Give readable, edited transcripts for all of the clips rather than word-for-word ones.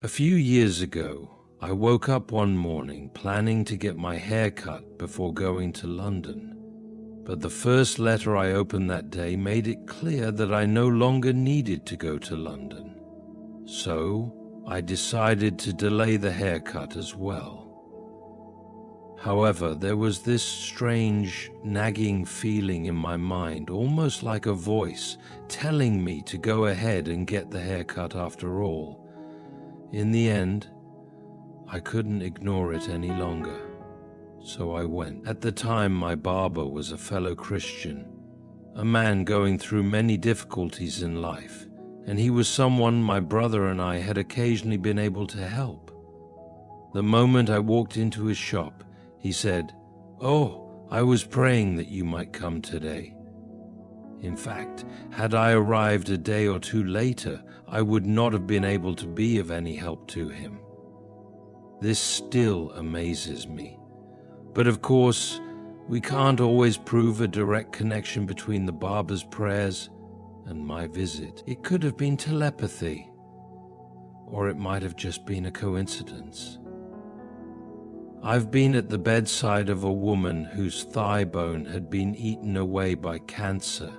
A few years ago, I woke up one morning planning to get my hair cut before going to London. But the first letter I opened that day made it clear that I no longer needed to go to London. So, I decided to delay the haircut as well. However, there was this strange, nagging feeling in my mind, almost like a voice telling me to go ahead and get the haircut after all. In the end, I couldn't ignore it any longer, so I went. At the time, my barber was a fellow Christian, a man going through many difficulties in life, and he was someone my brother and I had occasionally been able to help. The moment I walked into his shop, he said, "Oh, I was praying that you might come today." In fact, had I arrived a day or two later, I would not have been able to be of any help to him. This still amazes me. But of course, we can't always prove a direct connection between the barber's prayers and my visit. It could have been telepathy, or it might have just been a coincidence. I've been at the bedside of a woman whose thigh bone had been eaten away by cancer,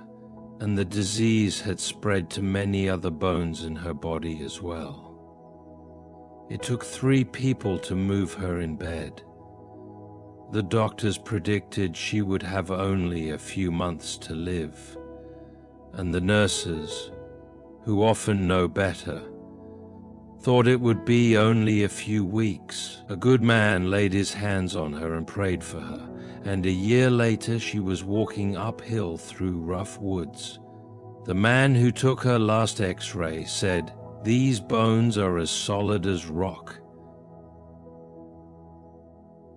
and the disease had spread to many other bones in her body as well. It took 3 people to move her in bed. The doctors predicted she would have only a few months to live, and the nurses, who often know better, thought it would be only a few weeks. A good man laid his hands on her and prayed for her, and a year later she was walking uphill through rough woods. The man who took her last X-ray said, "These bones are as solid as rock."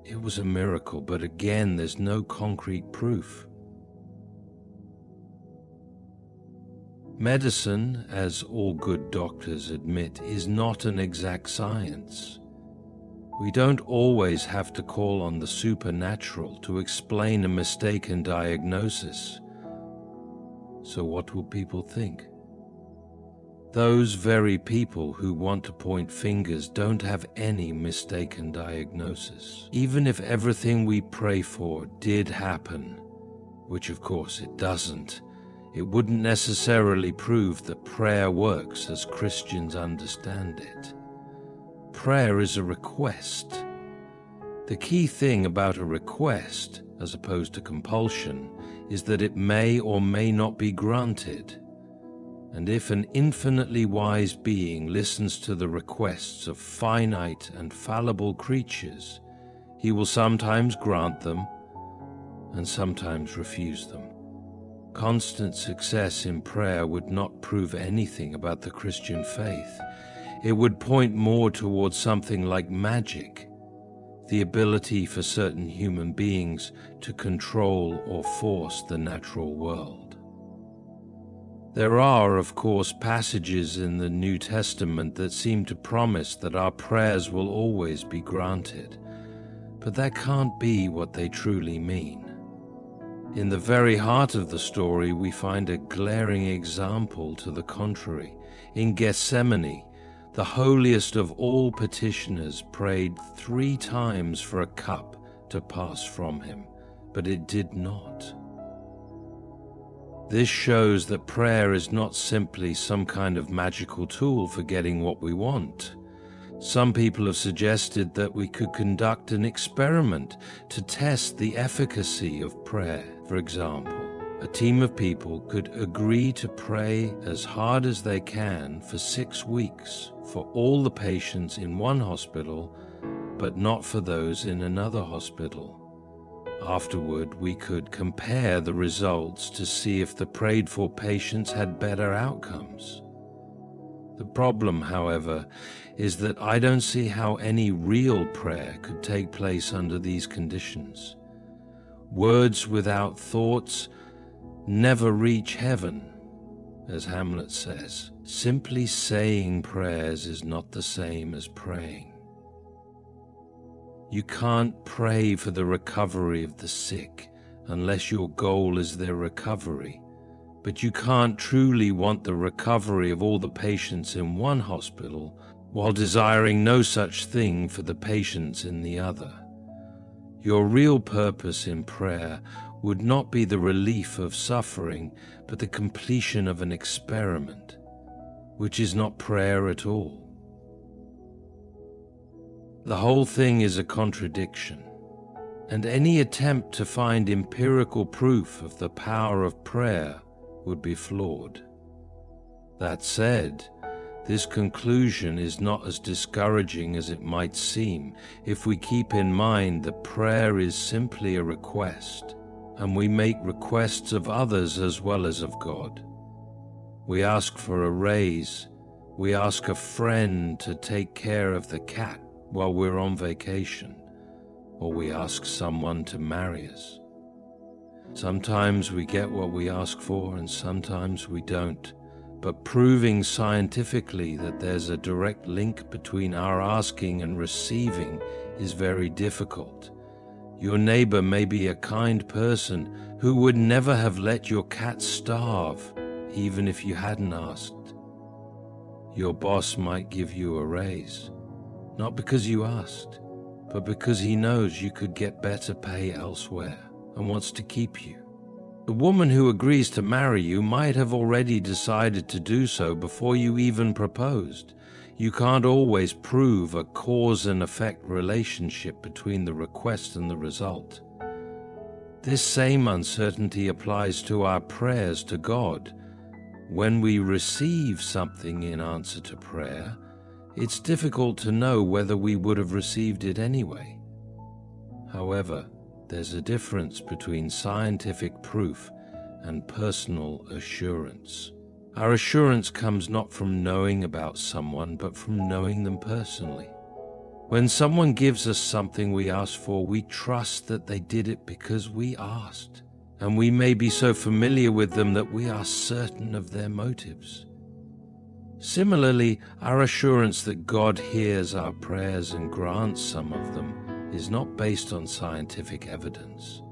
It was a miracle, but again, there's no concrete proof. Medicine, as all good doctors admit, is not an exact science. We don't always have to call on the supernatural to explain a mistaken diagnosis. So what will people think? Those very people who want to point fingers don't have any mistaken diagnosis. Even if everything we pray for did happen, which of course it doesn't, it wouldn't necessarily prove that prayer works as Christians understand it. Prayer is a request. The key thing about a request, as opposed to compulsion, is that it may or may not be granted. And if an infinitely wise being listens to the requests of finite and fallible creatures, he will sometimes grant them and sometimes refuse them. Constant success in prayer would not prove anything about the Christian faith. It would point more towards something like magic, the ability for certain human beings to control or force the natural world. There are, of course, passages in the New Testament that seem to promise that our prayers will always be granted, but that can't be what they truly mean. In the very heart of the story, we find a glaring example to the contrary. In Gethsemane, the holiest of all petitioners prayed 3 times for a cup to pass from him, but it did not. This shows that prayer is not simply some kind of magical tool for getting what we want. Some people have suggested that we could conduct an experiment to test the efficacy of prayer. For example, a team of people could agree to pray as hard as they can for 6 weeks for all the patients in one hospital, but not for those in another hospital. Afterward, we could compare the results to see if the prayed-for patients had better outcomes. The problem, however, is that I don't see how any real prayer could take place under these conditions. Words without thoughts never reach heaven, as Hamlet says. Simply saying prayers is not the same as praying. You can't pray for the recovery of the sick unless your goal is their recovery, but you can't truly want the recovery of all the patients in one hospital while desiring no such thing for the patients in the other. Your real purpose in prayer would not be the relief of suffering, but the completion of an experiment, which is not prayer at all. The whole thing is a contradiction, and any attempt to find empirical proof of the power of prayer would be flawed. That said, this conclusion is not as discouraging as it might seem if we keep in mind that prayer is simply a request, and we make requests of others as well as of God. We ask for a raise, we ask a friend to take care of the cat while we're on vacation, or we ask someone to marry us. Sometimes we get what we ask for and sometimes we don't, but proving scientifically that there's a direct link between our asking and receiving is very difficult. Your neighbor may be a kind person who would never have let your cat starve, even if you hadn't asked. Your boss might give you a raise, not because you asked, but because he knows you could get better pay elsewhere and wants to keep you. The woman who agrees to marry you might have already decided to do so before you even proposed. You can't always prove a cause and effect relationship between the request and the result. This same uncertainty applies to our prayers to God. When we receive something in answer to prayer, it's difficult to know whether we would have received it anyway. However, there's a difference between scientific proof and personal assurance. Our assurance comes not from knowing about someone, but from knowing them personally. When someone gives us something we asked for, we trust that they did it because we asked, and we may be so familiar with them that we are certain of their motives. Similarly, our assurance that God hears our prayers and grants some of them is not based on scientific evidence.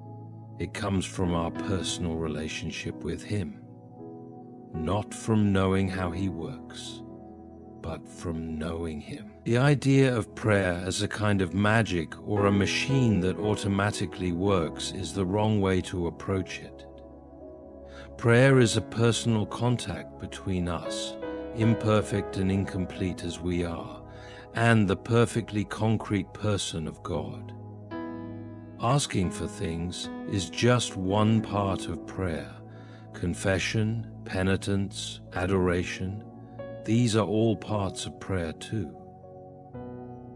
It comes from our personal relationship with Him, not from knowing how He works, but from knowing Him. The idea of prayer as a kind of magic or a machine that automatically works is the wrong way to approach it. Prayer is a personal contact between us, imperfect and incomplete as we are, and the perfectly concrete person of God. Asking for things is just one part of prayer. Confession, penitence, adoration, these are all parts of prayer too.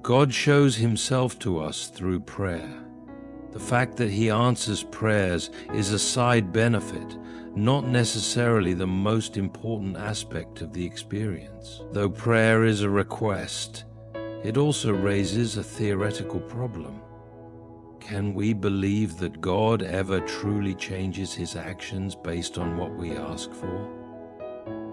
God shows Himself to us through prayer. The fact that He answers prayers is a side benefit, not necessarily the most important aspect of the experience. Though prayer is a request, it also raises a theoretical problem. Can we believe that God ever truly changes His actions based on what we ask for?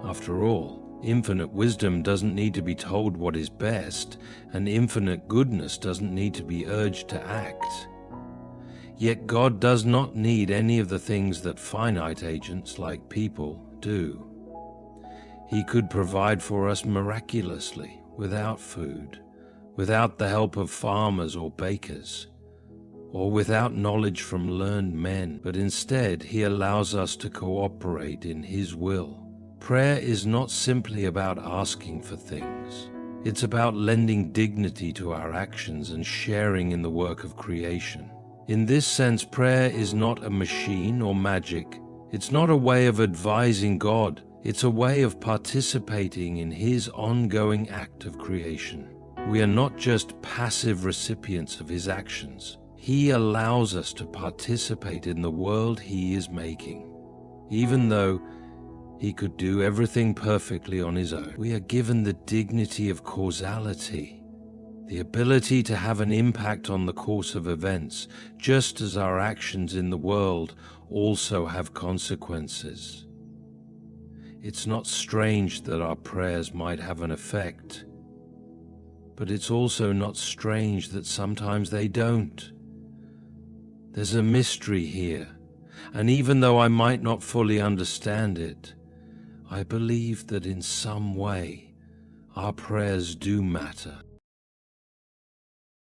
After all, infinite wisdom doesn't need to be told what is best, and infinite goodness doesn't need to be urged to act. Yet God does not need any of the things that finite agents like people do. He could provide for us miraculously, without food, without the help of farmers or bakers, or without knowledge from learned men, but instead He allows us to cooperate in His will. Prayer is not simply about asking for things. It's about lending dignity to our actions and sharing in the work of creation. In this sense, prayer is not a machine or magic. It's not a way of advising God. It's a way of participating in His ongoing act of creation. We are not just passive recipients of His actions. He allows us to participate in the world He is making. Even though He could do everything perfectly on His own, we are given the dignity of causality, the ability to have an impact on the course of events, just as our actions in the world also have consequences. It's not strange that our prayers might have an effect, but it's also not strange that sometimes they don't. There's a mystery here, and even though I might not fully understand it, I believe that in some way Our prayers do matter.